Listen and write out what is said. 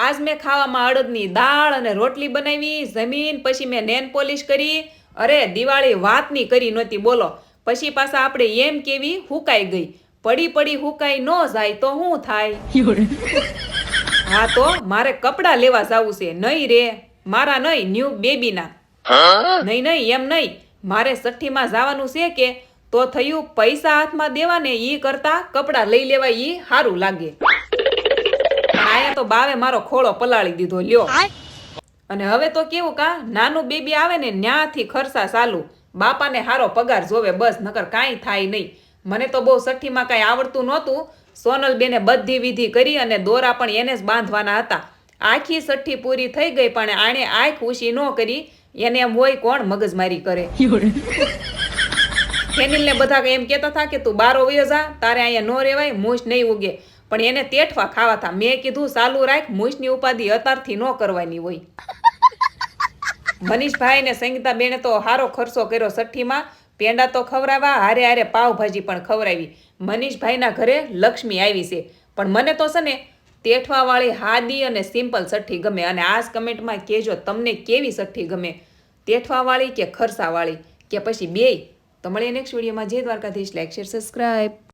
આજ મેં ખાવામાં અડદની દાળ અને રોટલી બનાવી, જમીન, પછી મેં નેન પોલિશ કરી. અરે દિવાળી વાતની કરી નહોતી બોલો. પછી પાછા આપણે એમ કેવી હુકાઈ ગઈ. પડી પડી હુકાઈ ન જાય તો શું થાય? હા તો મારે કપડાં લેવા જાવું છે. નહીં રે, મારા નહીં, ન્યૂ બેબીના. નહીં નહીં એમ નહીં, મારે છઠ્ઠીમાં જવાનું છે કે તો થયું પૈસા હાથમાં દેવાને ઈ કરતા કપડાં લઈ લેવા ઈ સારું લાગે. આયા તો બાવે મારો ખોળો પલાળી દીધો લ્યો. અને હવે તો કેવું કા નાનું બેબી આવે ને ન્યાથી ખર્ચા ચાલુ. બાપાને હારો પગાર જોવે બસ, નકર કાંઈ થાય નહીં. મને તો બહુ છઠ્ઠીમાં કાંઈ આવડતું નહોતું. સોનલ બેને બધી વિધિ કરી અને દોરા પણ એને જ બાંધવાના હતા. આખી છઠ્ઠી પૂરી થઈ ગઈ પણ આણે આંખ ઊંચી ન કરી. એને એમ હોય કોણ મગજમારી કરે. ફેનિલને બધા એમ કહેતા હતા કે તું બારો વયો જા, તારે અહીંયા ન રહેવાય, મૂછ નહીં ઉગે. પણ એને તેઠવા ખાવા હતા. મેં કીધું ચાલુ રાખ, મૂછની ઉપાધિ અત્યારથી ન કરવાની હોય. મનીષભાઈ ને સંગીતા બેને તો હારો ખર્ચો કર્યો છઠ્ઠીમાં. પેંડા તો ખવડાવ્યા, હારે હારે પાવભાજી પણ ખવડાવી. મનીષભાઈના ઘરે લક્ષ્મી આવી છે. પણ મને તો છે ને તેઠવાવાળી હાદી અને સિમ્પલ છઠ્ઠી ગમે. અને આ જ કમેન્ટમાં કહેજો તમને કેવી છઠ્ઠી ગમે, તેઠવાવાળી કે ખરસાવાળી કે પછી બેય. તો મળીએ નેક્સ્ટ વિડીયોમાં. જય દ્વારકાધીશ. Like, share, subscribe.